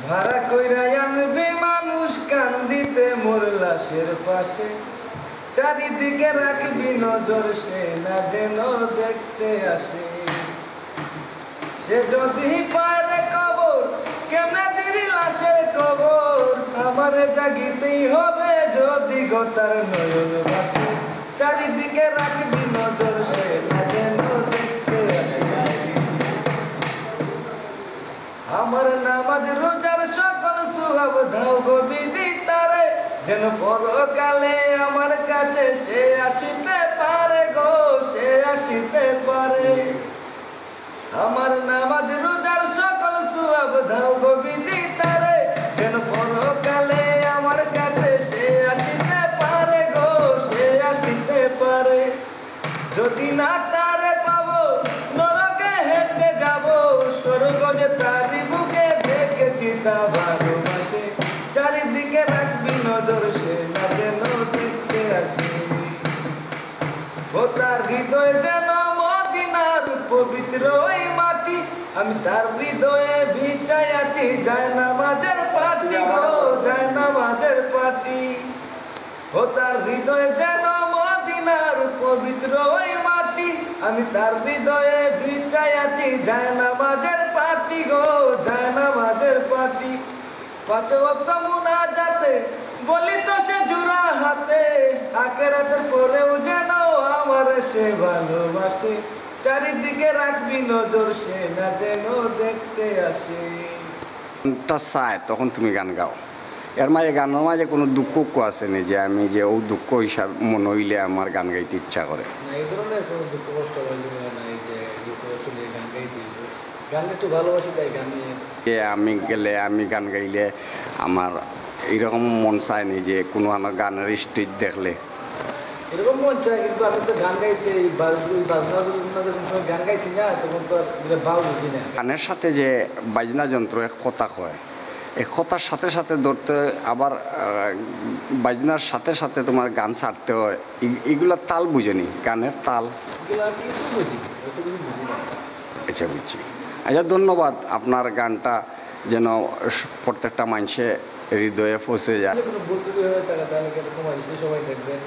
ভাড়া কইরা আনবে মানুষ কান্দিতে মোর লাশের পাশে, চারিদিকে রাখবি নজর সে না যেন দেখতে আসে। সে যদি পারে কবর কেমনে দিবি লাশের কবর, আমারে জাগিতেই হবে যদি গোটার নয়ন ভাসে, চারিদিকে রাখবি নজর সে না যেন দেখতে আসে। আমার নামাজ রোজার সকল সুহাব ধাও গো বিধি তারে, যেন পরকালে আমার কাছে সে আসিতে পারে গো, সে আসিতে পারে। আমার নামাজ রোজার সকল সুহাব ধাও গো বিধি তারে, যেন পরকালে আমার কাছে সে আসিতে পারে গো, সে আসিতে পারে। যদি না তারে পাবো নরকে হেঁটে যাব, স্বর্গ যে তারি বুকে দেখেছি তা ভালোবাসে, চারিদিকে রাখবি নজর সে না যেন দেখতে আসে। ও তার হৃদয় যেন মদিনার পবিত্র ওই মাটি, আমি তার হৃদয়ে ভিজাই আছি যায় নামাজের পাটি গো, যায় নামাজের পাটি। ও তার হৃদয় যেন মদিনার পবিত্র ওই মাটি, আমি তার হৃদয়ে ভিজাই আছি যায় নামাজের পাটি গো, যায় নামাজের পাটি। পাঁচ ওয়াক্ত মুনাজাতে বলি তো সে জুরা হাতে, আখিরাতের পরেও যেন আমার সে ভালোবাসে, চারিদিকে রাখবি নজর সে না যেন দেখতে আসে। চায় তখন তুমি গান গাও, এর মাঝে গানের মাঝে কোনো দুঃখ আসেনি যে আমি যে ও দুঃখ হিসাব মনে হইলে আমার গান গাইতে ইচ্ছা করে? এই ধরনের কোনো দুঃখ কষ্ট নাই যে দুঃখ কষ্ট নিয়ে গান গাইতে, গান একটু ভালোবাসি তাই গান নিয়ে। আমি গেলে আমি গান গাইলে আমার এইরকম মন চায়নি যে কোনো আমার গানের স্টেজ দেখলে এরকম মন চায়, কিন্তু আমি তো গান গাইতে গান গাইছি না, তখন তো ভাও বুঝি না। গানের সাথে যে বাজনা যন্ত্র এক কথা হয়, এই কথার সাথে সাথে ধরতে আবার বাজনার সাথে সাথে তোমার গান ছাড়তে হয়, এগুলা তাল বুঝেনি, গানের তাল কিছু বুঝি, অত কিছু বুঝি না। আচ্ছা বুঝছি। আচ্ছা ধন্যবাদ, আপনার গানটা যেন প্রত্যেকটা মানুষে হৃদয়ে পৌঁছে যায়। কোনো ভুল হয়ে থাকে তাহলে তোমার সবাই দেখবেন।